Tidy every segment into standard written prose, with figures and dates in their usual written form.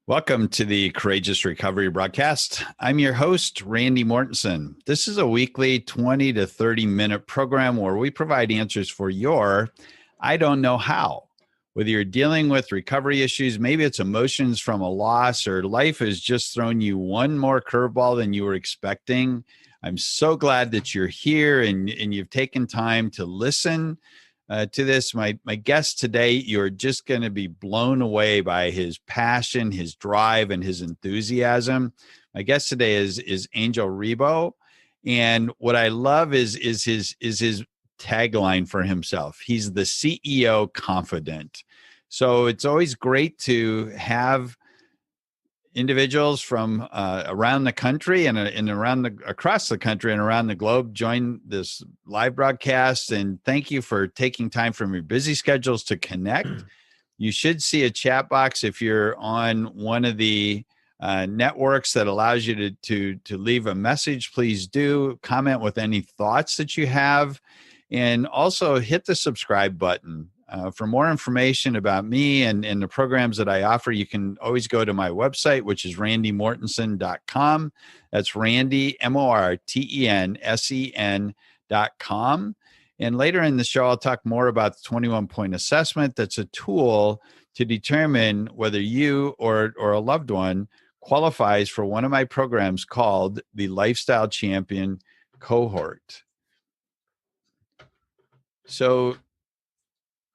Welcome to the Courageous Recovery broadcast. I'm your host, Randy Mortensen. This is a weekly 20 to 30-minute program where we provide answers for your I don't know how. Whether you're dealing with recovery issues, maybe it's emotions from a loss, or life has just thrown you one more curveball than you were expecting. I'm so glad that you're here and you've taken time to listen to this. My guest today, you're just going to be blown away by his passion, his drive, and his enthusiasm. My guest today is 𝐦𝐨𝐻, and what I love is his tagline for himself. He's the CEO Confidant. So it's always great to have individuals from around the country and across the country and around the globe join this live broadcast. And thank you for taking time from your busy schedules to connect. You should see a chat box if you're on one of the networks that allows you to leave a message. Please do comment with any thoughts that you have, and also hit the subscribe button. For more information about me and the programs that I offer, you can always go to my website, which is randymortensen.com. That's Randy, MORTENSEN.com. And later in the show, I'll talk more about the 21-point assessment. That's a tool to determine whether you or a loved one qualifies for one of my programs called the Lifestyle Champion Cohort. So,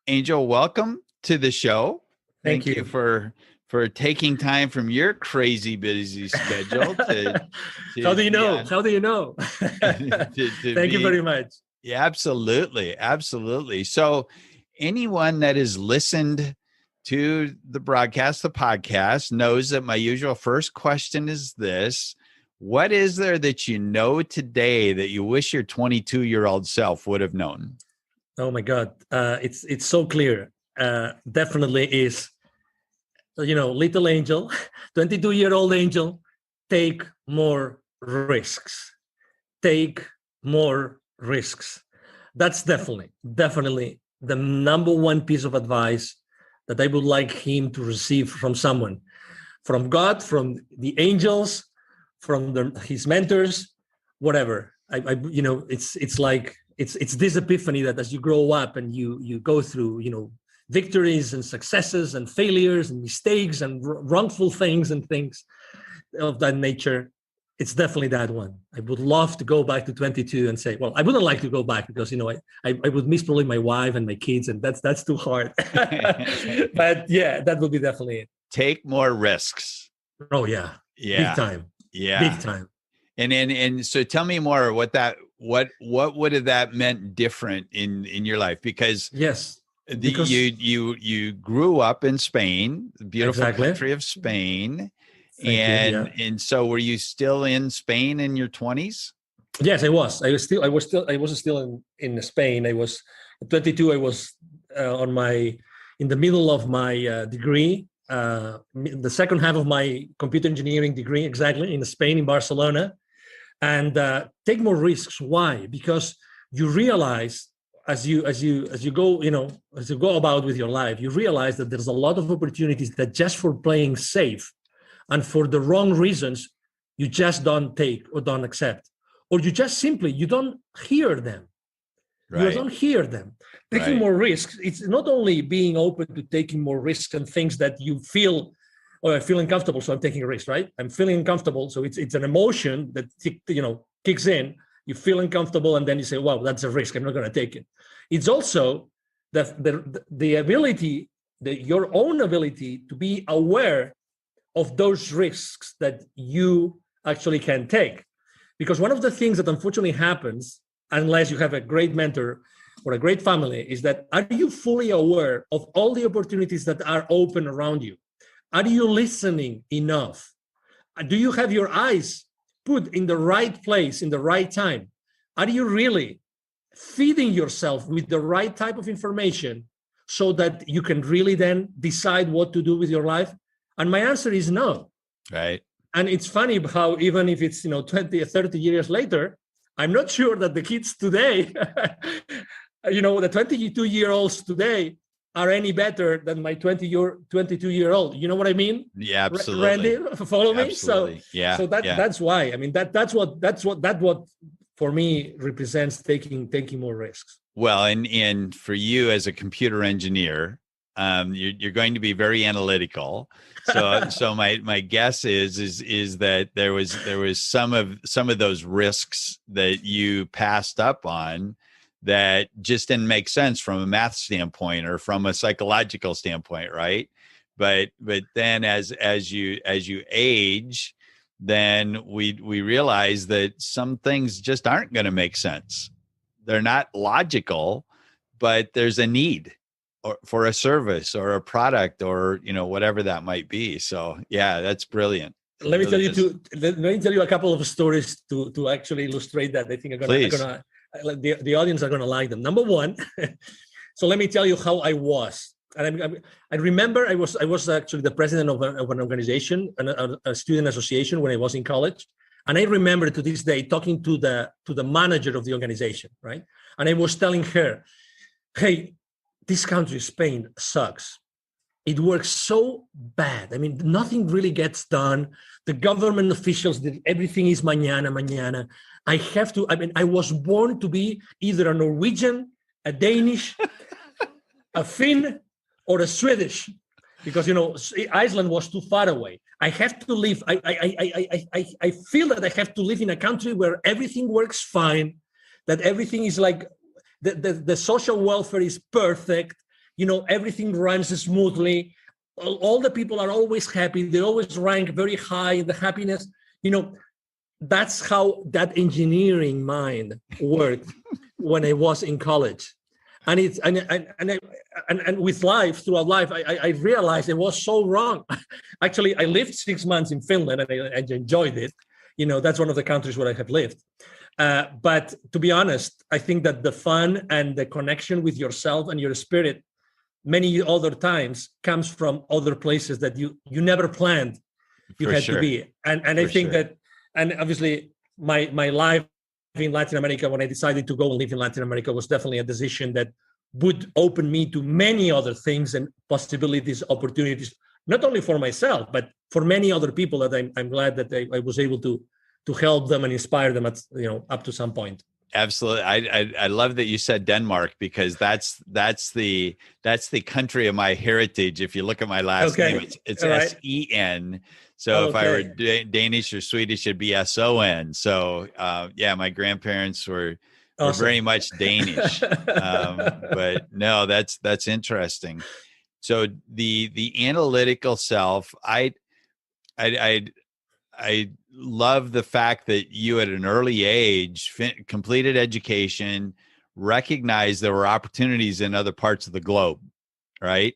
𝐦𝐻, welcome to the show. Thank you for taking time from your crazy busy schedule to How do you know? Yeah. How do you know? Thank you very much. Yeah, absolutely. So anyone that has listened to the broadcast, the podcast, knows that my usual first question is this: what is there that you know today that you wish your 22-year-old self would have known? Oh my God, it's so clear. Definitely is, little 𝐦𝐻, 22-year-old 𝐦𝐻, take more risks. Take more risks. That's definitely the number one piece of advice that I would like him to receive from someone, from God, from the angels, from his mentors, whatever. It's like, it's this epiphany that as you grow up and you go through, victories and successes and failures and mistakes and wrongful things and things of that nature, it's definitely that one. I would love to go back to 22 and say, well, I wouldn't like to go back because, I would miss probably my wife and my kids, and that's too hard. But yeah, that would be definitely it. Take more risks. Oh yeah. Big time. Yeah. Big time. And so tell me more what would have that meant different in your life? Because yes, you grew up in Spain, the beautiful country of Spain. And so were you still in Spain in your 20s? Yes, I was. I was still in Spain. I was 22. I was in the middle of my degree, the second half of my computer engineering degree, exactly, in Spain, in Barcelona. And take more risks. Why? Because you realize as you go about with your life, you realize that there's a lot of opportunities that just for playing safe and for the wrong reasons, you just don't take or don't accept, or you just simply, you don't hear them. Right. You don't hear them. Taking more risks, it's not only being open to taking more risks and things that you feel, or I feel uncomfortable, so I'm taking a risk, right? I'm feeling uncomfortable, so it's an emotion that kicks in. You feel uncomfortable, and then you say, "Wow, that's a risk. I'm not going to take it." It's also the ability, your own ability to be aware of those risks that you actually can take, because one of the things that unfortunately happens, unless you have a great mentor or a great family, is that are you fully aware of all the opportunities that are open around you? Are you listening enough? Do you have your eyes put in the right place in the right time? Are you really feeding yourself with the right type of information so that you can really then decide what to do with your life? And my answer is no. Right. And it's funny how even if it's 20 or 30 years later, I'm not sure that the kids today, the 22-year-olds today are any better than my 22-year-old. You know what I mean? Yeah, absolutely. Randy, follow me? Absolutely. So that's why. I mean, that's what for me represents taking more risks. Well, and for you as a computer engineer, you're going to be very analytical. So my guess is that there was some of those risks that you passed up on that just didn't make sense from a math standpoint or from a psychological standpoint, right? But then as you age, then we realize that some things just aren't going to make sense. They're not logical, but there's a need for a service or a product or whatever that might be. So yeah, that's brilliant. Let me tell you a couple of stories to actually illustrate that. I think the audience are gonna like them. Number one, so let me tell you how I was. And I remember I was actually the president of an organization, a student association when I was in college. And I remember to this day talking to the manager of the organization, right? And I was telling her, hey, this country, Spain, sucks. It works so bad. I mean, nothing really gets done. The government officials, everything is mañana. I was born to be either a Norwegian, a Danish, a Finn, or a Swedish, because Iceland was too far away. I have to live. I feel that I have to live in a country where everything works fine, that everything is like the social welfare is perfect. Everything runs smoothly. All the people are always happy. They always rank very high in the happiness. That's how that engineering mind worked when I was in college. And with life, throughout life, I realized it was so wrong. Actually, I lived 6 months in Finland and I enjoyed it. That's one of the countries where I have lived. But to be honest, I think that the fun and the connection with yourself and your spirit many other times comes from other places that you never planned you had to be. And I think that, and obviously my life in Latin America, when I decided to go and live in Latin America, was definitely a decision that would open me to many other things and possibilities, opportunities, not only for myself, but for many other people that I'm glad that I was able to help them and inspire them at, up to some point. Absolutely. I love that you said Denmark, because that's the country of my heritage. If you look at my last name, it's S-E-N. So if I were Danish or Swedish, it'd be S-O-N. So my grandparents were very much Danish. But no, that's interesting. So the analytical self, I love the fact that you at an early age completed education, recognized there were opportunities in other parts of the globe, right?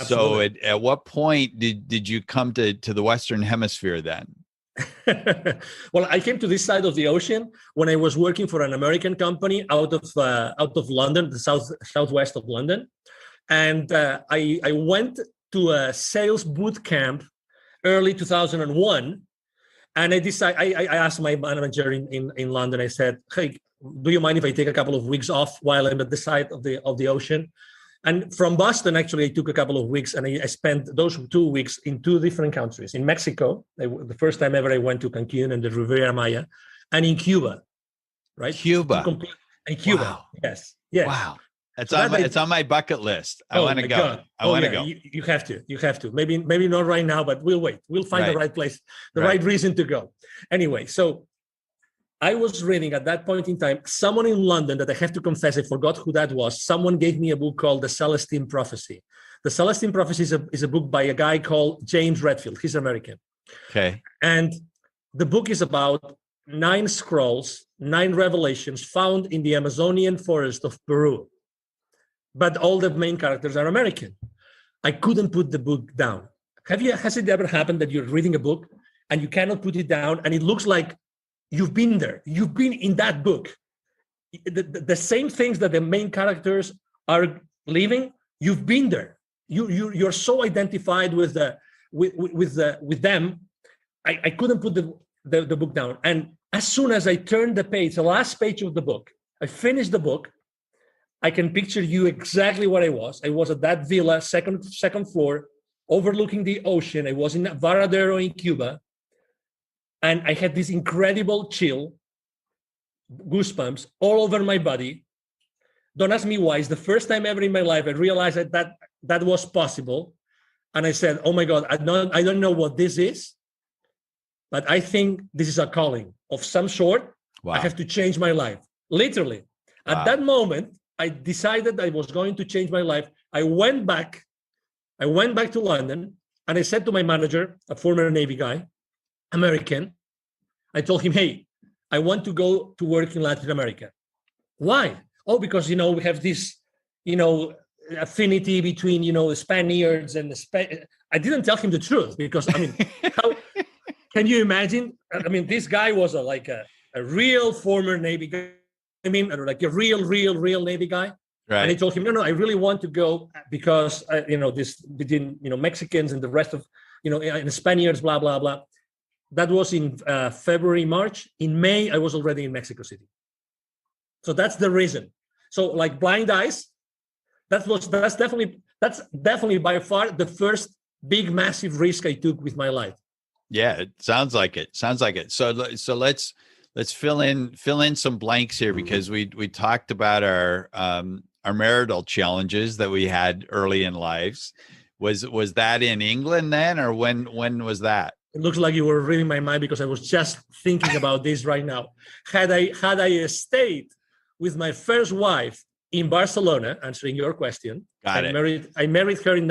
Absolutely. So at what point did you come to the Western Hemisphere then? Well, I came to this side of the ocean when I was working for an American company out of London, the southwest of London. And I went to a sales boot camp early 2001. And I asked my manager in London, I said, hey, do you mind if I take a couple of weeks off while I'm at the side of the ocean? And from Boston, actually, I took a couple of weeks and I spent those 2 weeks in 2 different countries. In Mexico, the first time ever I went to Cancun and the Riviera Maya, and in Cuba, right? Cuba. In Cuba, wow. Yes. Wow. It's on my bucket list. I want to go. I want to go. You have to. Maybe not right now, but we'll wait. We'll find the right place, the right reason to go. Anyway, so I was reading at that point in time, someone in London that I have to confess, I forgot who that was. Someone gave me a book called The Celestine Prophecy. The Celestine Prophecy is a book by a guy called James Redfield. He's American. Okay. And the book is about 9 scrolls, 9 revelations found in the Amazonian forest of Peru. But all the main characters are American. I couldn't put the book down. Has it ever happened that you're reading a book and you cannot put it down and it looks like you've been there? You've been in that book. The same things that the main characters are living, you've been there. You're so identified with them. I couldn't put the book down. And as soon as I turned the page, the last page of the book, I finished the book, I can picture you exactly what I was. I was at that villa, second floor, overlooking the ocean. I was in Varadero in Cuba. And I had this incredible chill, goosebumps all over my body. Don't ask me why. It's the first time ever in my life I realized that was possible. And I said, oh my God, I don't know what this is, but I think this is a calling of some sort. Wow. I have to change my life. Literally. Wow. At that moment, I decided I was going to change my life. I went back to London, and I said to my manager, a former Navy guy, American, I told him, hey, I want to go to work in Latin America. Why? Oh, because, we have this, affinity between, the Spaniards and I didn't tell him the truth because, how can you imagine? This guy was a real former Navy guy. Like a real Navy guy. Right. And he told him, no, I really want to go because, this between, Mexicans and the rest of, and the Spaniards, blah, blah, blah. That was in February, March. In May, I was already in Mexico City. So that's the reason. So like blind eyes, that's definitely by far the first big, massive risk I took with my life. Yeah, it sounds like it. So let's fill in some blanks here, because we talked about our marital challenges that we had early in lives. Was that in England then, or when was that? It looks like you were reading my mind, because I was just thinking about this right now. Had I stayed with my first wife in Barcelona, answering your question, I married her in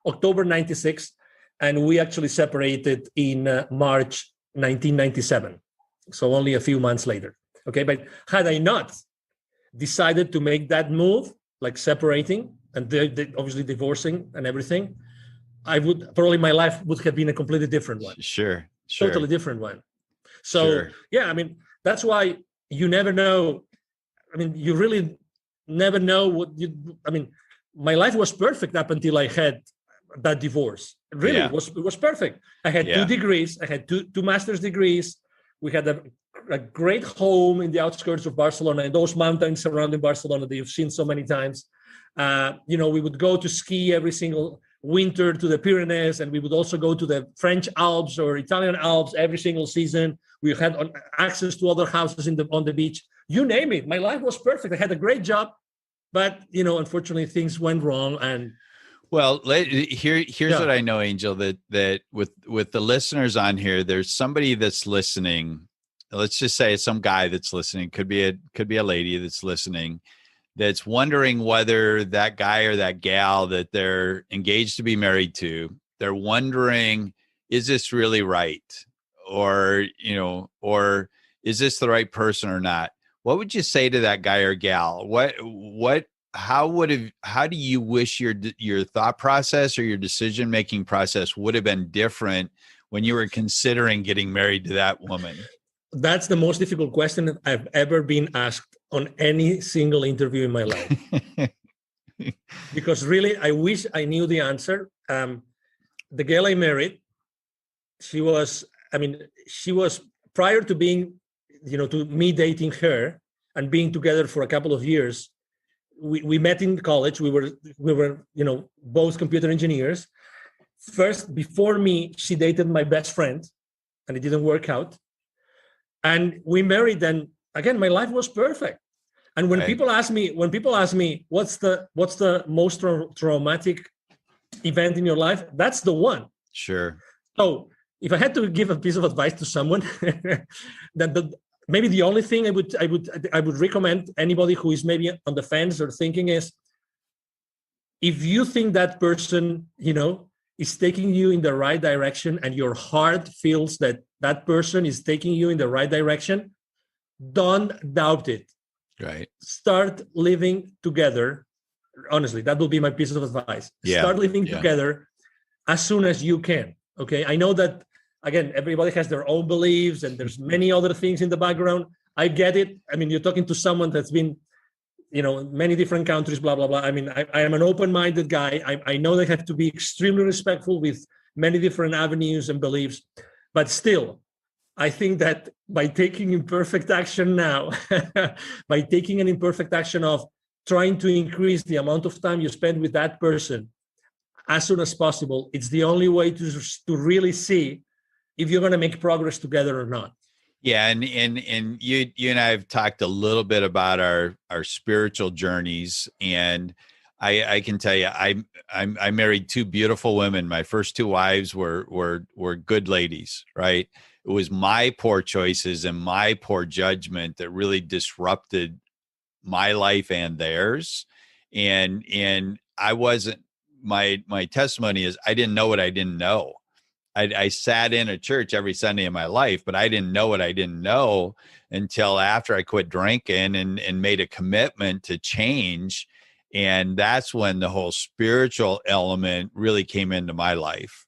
October 96, and we actually separated in March 1997. So only a few months later. Okay, but had I not decided to make that move, like separating and they obviously divorcing and everything, my life would have been a completely different one. Sure. Totally different one. So yeah, that's why you never know. You really never know what my life was perfect up until I had that divorce. Really, it was perfect. I had 2 degrees. I had two master's degrees. We had a great home in the outskirts of Barcelona, and those mountains surrounding Barcelona that you've seen so many times. We would go to ski every single winter to the Pyrenees, and we would also go to the French Alps or Italian Alps every single season. We had access to other houses on the beach. You name it. My life was perfect. I had a great job, but unfortunately, things went wrong. And well, here's what I know, Angel. That with the listeners on here, there's somebody that's listening. Let's just say it's some guy that's listening. Could be a lady that's listening, that's wondering whether that guy or that gal that they're engaged to be married to, they're wondering, is this really right? Or is this the right person or not? What would you say to that guy or gal? How do you wish your thought process or your decision-making process would have been different when you were considering getting married to that woman? That's the most difficult question that I've ever been asked on any single interview in my life. Because really, I wish I knew the answer. The girl I married, she was prior to being, to me dating her and being together for a couple of years. We met in college. We were both computer engineers. First, before me, she dated my best friend, and it didn't work out. And we married, and again, my life was perfect. And when people ask me, what's the most traumatic event in your life, that's the one. Sure. So if I had to give a piece of advice to someone, maybe the only thing I would recommend anybody who is maybe on the fence or thinking is, if you think that person, is taking you in the right direction, and your heart feels that person is taking you in the right direction, don't doubt it. Right. Start living together. Honestly, that will be my piece of advice. Yeah. Start living together as soon as you can. Okay. I know that, again, everybody has their own beliefs, and there's many other things in the background. I get it. You're talking to someone that's been, many different countries, blah, blah, blah. I am an open-minded guy. I know they have to be extremely respectful with many different avenues and beliefs, but still, I think that by taking imperfect action now, by taking an imperfect action of trying to increase the amount of time you spend with that person as soon as possible. It's the only way to really see if you're going to make progress together or not. Yeah, and you and I have talked a little bit about our spiritual journeys, and I can tell you, I married two beautiful women. My first two wives were good ladies, right? It was my poor choices and my poor judgment that really disrupted my life and theirs. And I wasn't, my testimony is I didn't know what I didn't know. I sat in a church every Sunday in my life, but I didn't know what I didn't know until after I quit drinking and made a commitment to change. And that's when the whole spiritual element really came into my life.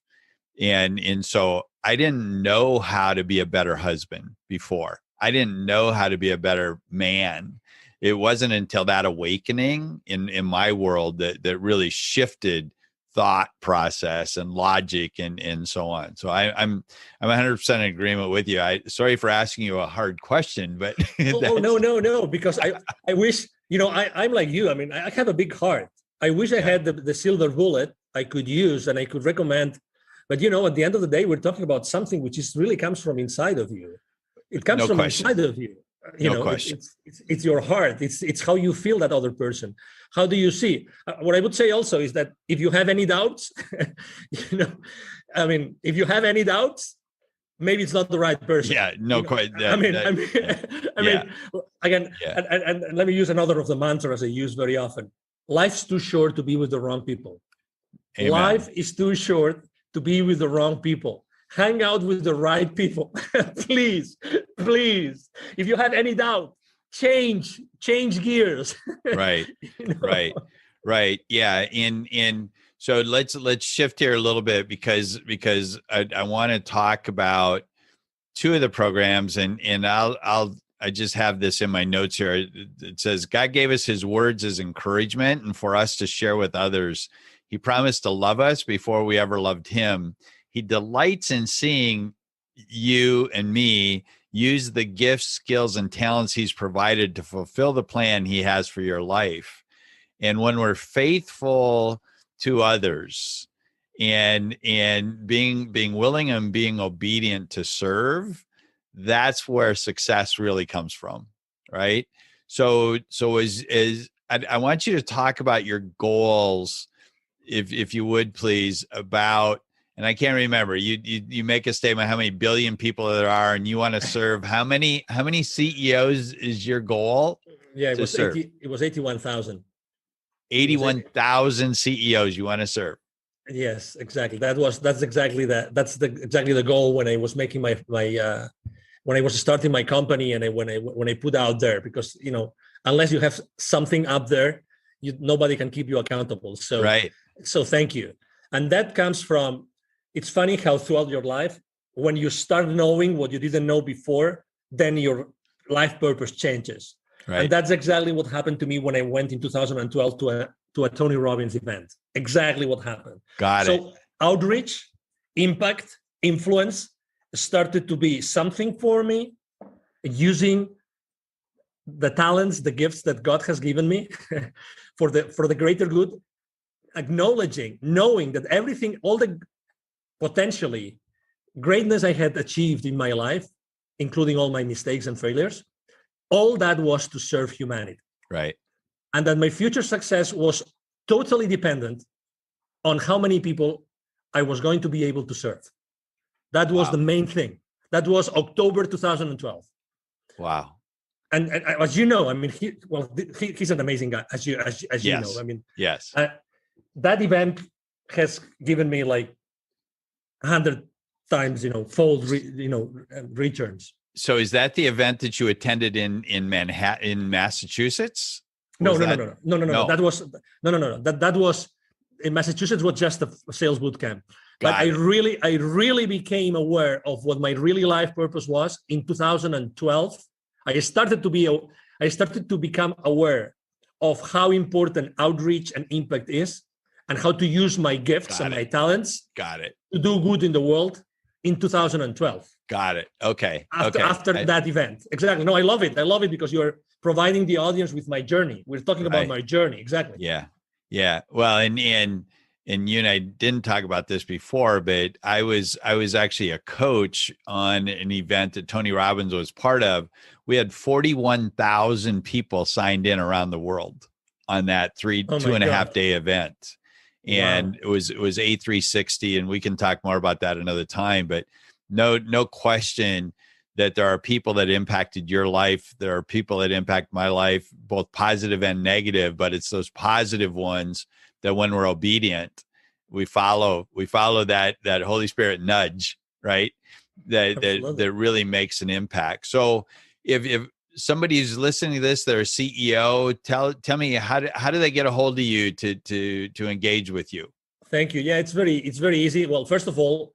And so I didn't know how to be a better husband before. I didn't know how to be a better man. It wasn't until that awakening in my world that really shifted thought process and logic and so on. So I'm 100% in agreement with you. Sorry for asking you a hard question, but no, because I wish, I'm like you. I mean, I have a big heart. I wish I had the silver bullet I could use and I could recommend. But at the end of the day, we're talking about something which really comes from inside of you. It comes from inside of you. It's your heart. It's how you feel that other person. How do you see? What I would say also is that if you have any doubts, if you have any doubts, maybe it's not the right person. Yeah, no, quite. Again, and let me use another of the mantras I use very often. Life's too short to be with the wrong people. Amen. Life is too short to be with the wrong people. Hang out with the right people. Please. If you have any doubt, change gears. Right. Right. Yeah. And so let's shift here a little bit because I want to talk about two of the programs and I just have this in my notes here. It says, God gave us his words as encouragement and for us to share with others. He promised to love us before we ever loved him. He delights in seeing you and me use the gifts, skills, and talents he's provided to fulfill the plan he has for your life. And when we're faithful to others and being willing and being obedient to serve, that's where success really comes from, right? So I want you to talk about your goals, if you would please, about, and I can't remember, you make a statement how many billion people there are and you want to serve how many CEOs is your goal? Yeah, it was 81,000. 81,000 CEOs you want to serve. Yes, exactly. That's exactly the goal when I was making my when I was starting my company and when I put out there, because unless you have something up there, nobody can keep you accountable. So right. So thank you. And that comes from, it's funny how throughout your life, when you start knowing what you didn't know before, then your life purpose changes. Right. And that's exactly what happened to me when I went in 2012 to a Tony Robbins event. Exactly what happened. Got it. So outreach, impact, influence started to be something for me, using the talents, the gifts that God has given me for the greater good, acknowledging, knowing that everything, all the potentially greatness I had achieved in my life, including all my mistakes and failures, all that was to serve humanity. Right. And that my future success was totally dependent on how many people I was going to be able to serve. That was the main thing. That was October 2012. Wow. And as you know, I mean, he's an amazing guy, as you know. I mean, yes. That event has given me like 100 times, fold, returns. So is that the event that you attended in Manhattan, in Massachusetts? No. That was in Massachusetts. Was just a sales boot camp. But I really became aware of what my really life purpose was in 2012. I started to become aware of how important outreach and impact is, and how to use my gifts and my talents. Got it. To do good in the world in 2012. Got it. Okay. After that event. Exactly. No, I love it. I love it because you're providing the audience with my journey. We're talking about my journey. Exactly. Yeah. Yeah. Well, and you and I didn't talk about this before, but I was actually a coach on an event that Tony Robbins was part of. We had 41,000 people signed in around the world on that 2.5 day event. And it was A360, and we can talk more about that another time, but no question that there are people that impacted your life. There are people that impact my life, both positive and negative, but it's those positive ones that when we're obedient, we follow that Holy Spirit nudge, right? That really makes an impact. So if somebody's listening to this, they're a CEO, tell me how do they get a hold of you to engage with you? Thank you. Yeah, it's very easy. Well, first of all,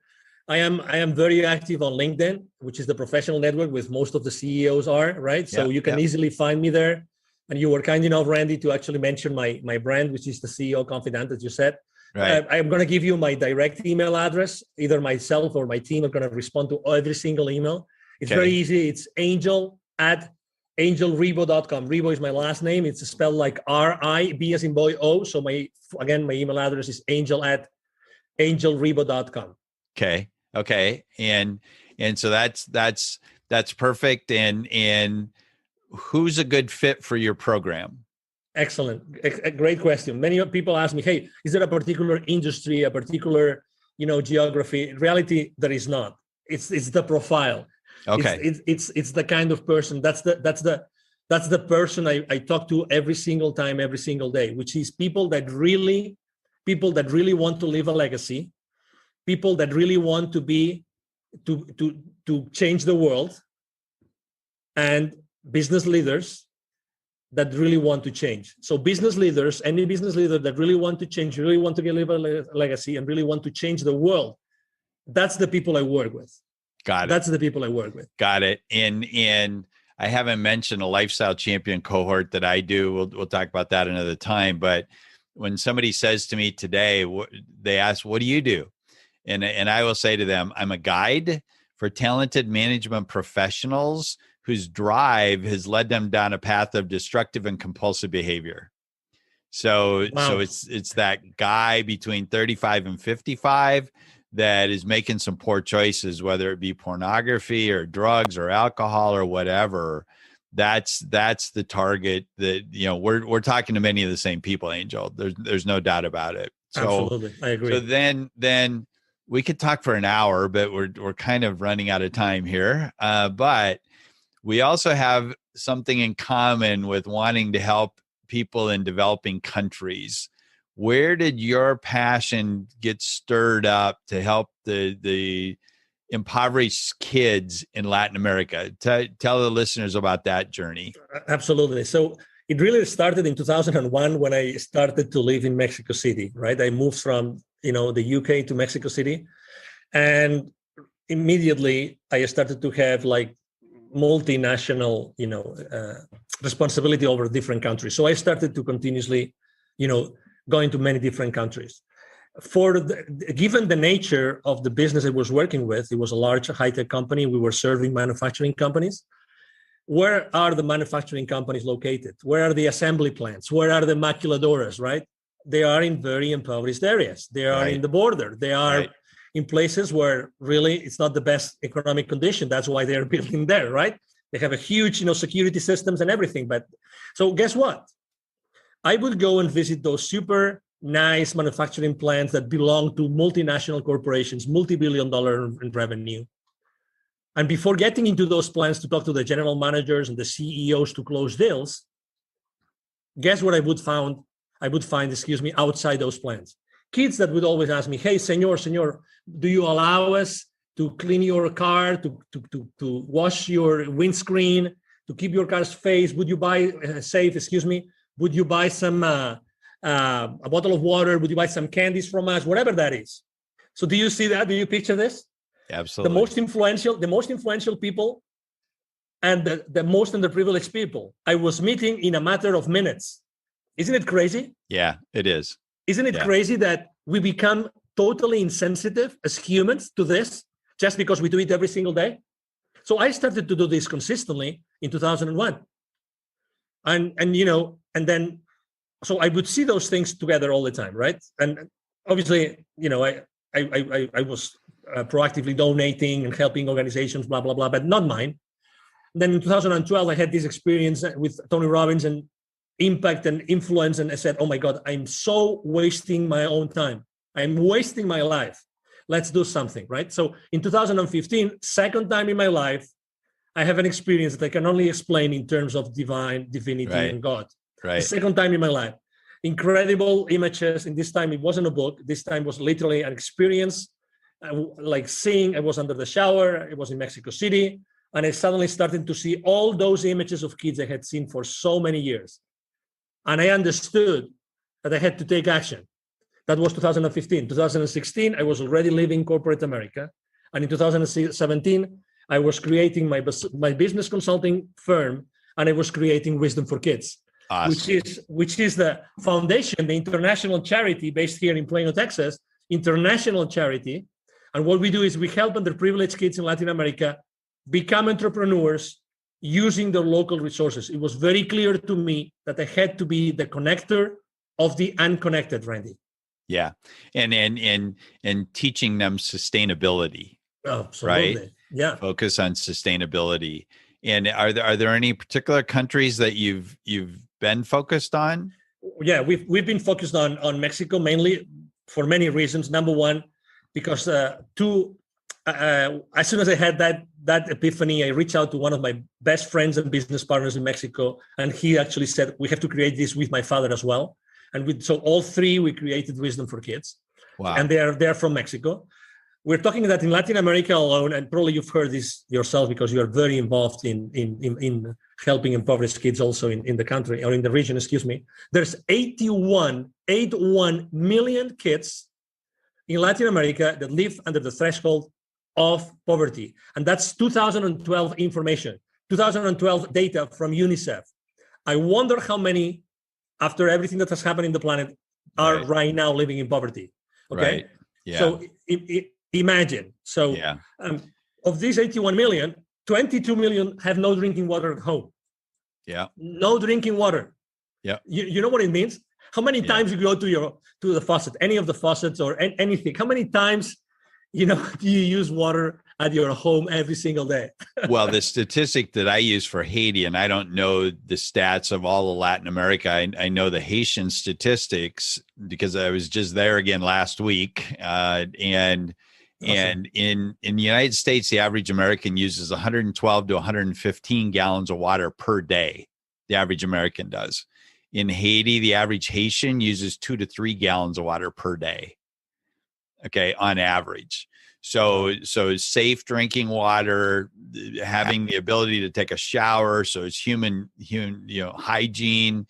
I am very active on LinkedIn, which is the professional network with most of the CEOs are, right? So you can easily find me there. And you were kind enough, Randy, to actually mention my brand, which is the CEO Confidant, as you said. Right. I'm going to give you my direct email address. Either myself or my team are going to respond to every single email. It's very easy. It's angel@𝐦𝐿Ribo.com. Ribo is my last name. It's spelled like R-I-B as in boy O. So my email address is angel@𝐦𝐿Ribo.com. Okay. And so that's perfect. And who's a good fit for your program? Excellent. A great question. Many people ask me, hey, is there a particular industry, a particular, geography? In reality, there is not. It's the profile. Okay. It's the kind of person. That's the person I talk to every single time, every single day, which is people that really want to leave a legacy, people that really want to change the world, and business leaders that really want to change. So business leaders, any business leader that really want to change, really want to leave a legacy, and really want to change the world, that's the people I work with. Got it. That's the people I work with. Got it. And I haven't mentioned a lifestyle champion cohort that I do. We'll talk about that another time. But when somebody says to me today, they ask, what do you do? And I will say to them, I'm a guide for talented management professionals whose drive has led them down a path of destructive and compulsive behavior. So it's that guy between 35 and 55 that is making some poor choices, whether it be pornography or drugs or alcohol or whatever. That's the target that, we're talking to many of the same people, Angel. There's no doubt about it. So, absolutely. I agree. So then we could talk for an hour, but we're kind of running out of time here. But we also have something in common with wanting to help people in developing countries. Where did your passion get stirred up to help the impoverished kids in Latin America? Tell the listeners about that journey. Absolutely. So it really started in 2001 when I started to live in Mexico City, right? I moved from, the UK to Mexico City. And immediately I started to have like multinational, responsibility over different countries. So I started to continuously, going to many different countries. Given the nature of the business I was working with, it was a large high-tech company. We were serving manufacturing companies. Where are the manufacturing companies located? Where are the assembly plants? Where are the maquiladoras, right? They are in very impoverished areas. They are in the border. They are in places where really it's not the best economic condition. That's why they're building there, right? They have a huge, security systems and everything. But so guess what? I would go and visit those super nice manufacturing plants that belong to multinational corporations, multi-billion-dollar in revenue. And before getting into those plants to talk to the general managers and the CEOs to close deals, guess what I would find, outside those plants? Kids that would always ask me, hey, senor, do you allow us to clean your car, to wash your windscreen, to keep your car's face? Would you buy, would you buy some, a bottle of water? Would you buy some candies from us? Whatever that is. So do you see that? Do you picture this? Absolutely. The most influential people and the most underprivileged people I was meeting in a matter of minutes. Isn't it crazy? Yeah, it is. Isn't it crazy that we become totally insensitive as humans to this just because we do it every single day? So I started to do this consistently in 2001. And you know, and then so I would see those things together all the time, right? And obviously, you know, I was proactively donating and helping organizations, blah blah blah, but not mine. And then in 2012, I had this experience with Tony Robbins and impact and influence, and I said, "Oh my God, I'm so wasting my own time. I'm wasting my life. Let's do something," right? So in 2015, second time in my life, I have an experience that I can only explain in terms of divine, divinity, Right. and God. Right. The second time in my life. Incredible images. And this time it wasn't a book. This time was literally an experience, like seeing. I was under the shower. It was in Mexico City. And I suddenly started to see all those images of kids I had seen for so many years. And I understood that I had to take action. That was 2015. 2016, I was already living corporate America. And in 2017, I was creating my business consulting firm, and I was creating Wisdom for Kids, Awesome. which is the foundation, the international charity based here in Plano, Texas, international charity. And what we do is we help underprivileged kids in Latin America become entrepreneurs using their local resources. It was very clear to me that I had to be the connector of the unconnected, Randy. Yeah. And teaching them sustainability. Oh, absolutely. Right? Yeah. Focus on sustainability. And are there any particular countries that you've been focused on? Yeah, we've been focused on Mexico mainly for many reasons. Number one, because as soon as I had that epiphany, I reached out to one of my best friends and business partners in Mexico, and he actually said, "We have to create this with my father as well." And so all three, we created Wisdom for Kids. Wow. And they're from Mexico. We're talking that in Latin America alone, and probably you've heard this yourself because you are very involved in helping impoverished kids also in the country, or in the region, excuse me. There's 81 million kids in Latin America that live under the threshold of poverty. And that's 2012 information, 2012 data from UNICEF. I wonder how many, after everything that has happened in the planet, are right now living in poverty. Okay. Right. Yeah. So imagine. So of these 81 million, 22 million have no drinking water at home. Yeah. No drinking water. Yeah. You know what it means? How many times you go to the faucet, any of the faucets or anything? How many times, do you use water at your home every single day? Well, the statistic that I use for Haiti, and I don't know the stats of all of Latin America. I know the Haitian statistics because I was just there again last week. And in the United States, the average American uses 112 to 115 gallons of water per day. The average American does. In Haiti, the average Haitian uses 2 to 3 gallons of water per day. Okay, on average. So safe drinking water, having the ability to take a shower. So it's human, hygiene.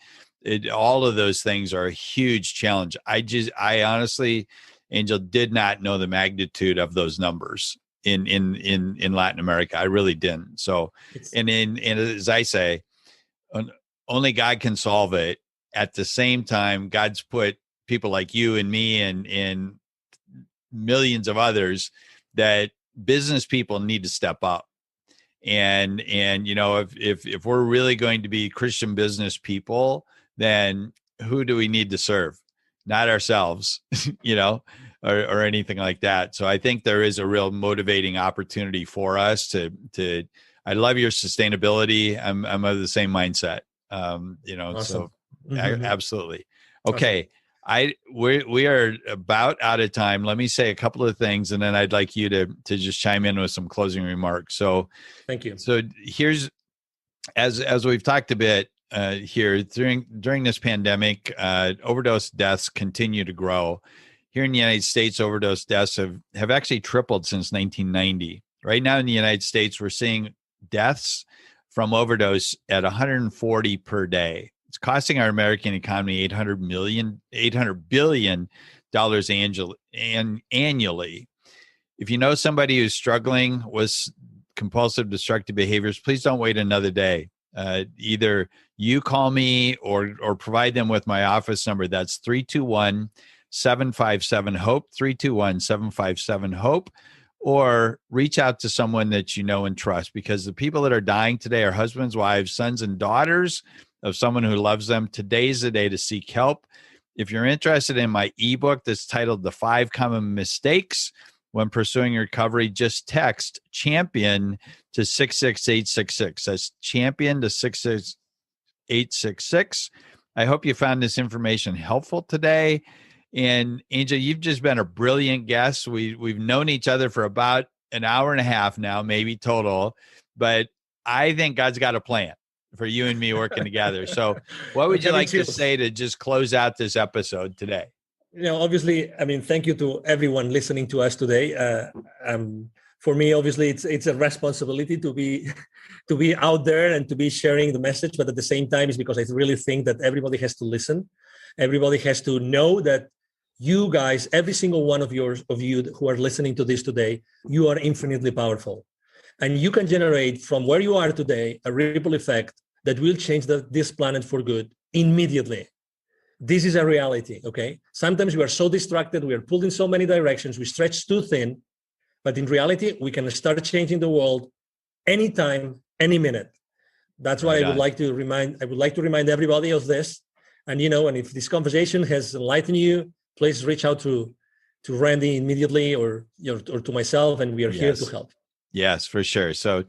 All of those things are a huge challenge. I honestly, Angel, did not know the magnitude of those numbers in Latin America. I really didn't. So, and as I say, only God can solve it. At the same time, God's put people like you and me and millions of others that business people need to step up. And if we're really going to be Christian business people, then who do we need to serve? Not ourselves, or anything like that. So I think there is a real motivating opportunity for us to I love your sustainability. I'm of the same mindset. Awesome. So Mm-hmm. Absolutely. Okay. Awesome. We are about out of time. Let me say a couple of things, and then I'd like you to just chime in with some closing remarks. So thank you. So here's, as we've talked a bit here during this pandemic, overdose deaths continue to grow. Here in the United States, overdose deaths have actually tripled since 1990. Right now in the United States, we're seeing deaths from overdose at 140 per day. It's costing our American economy $800 billion annually. If you know somebody who's struggling with compulsive destructive behaviors, please don't wait another day. Either you call me or provide them with my office number. That's 321-757-HOPE, 321-757-HOPE, or reach out to someone that you know and trust, because the people that are dying today are husbands, wives, sons, and daughters of someone who loves them. Today's the day to seek help. If you're interested in my ebook that's titled The 5 Common Mistakes When Pursuing Recovery, just text champion to 66866. That's champion to 66866. I hope you found this information helpful today. And Angel, you've just been a brilliant guest. We've known each other for about an hour and a half now, maybe total, but I think God's got a plan for you and me working together. So what would you like to say to just close out this episode today? Obviously, thank you to everyone listening to us today. For me, obviously, it's a responsibility to be out there and to be sharing the message. But at the same time, it's because I really think that everybody has to listen. Everybody has to know that you guys, every single one of you who are listening to this today, you are infinitely powerful. And you can generate from where you are today a ripple effect that will change this planet for good immediately. This is a reality, okay? Sometimes we are so distracted, we are pulled in so many directions, we stretch too thin, but in reality, we can start changing the world anytime, any minute. That's why I would like to remind everybody of this. And and if this conversation has enlightened you, please reach out to Randy immediately or to myself, and we are here to help. Yes, for sure. So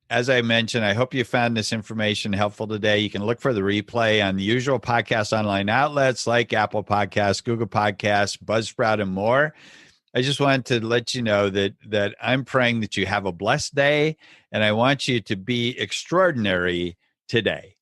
as I mentioned, I hope you found this information helpful today. You can look for the replay on the usual podcast online outlets like Apple Podcasts, Google Podcasts, Buzzsprout, and more. I just wanted to let you know that I'm praying that you have a blessed day, and I want you to be extraordinary today.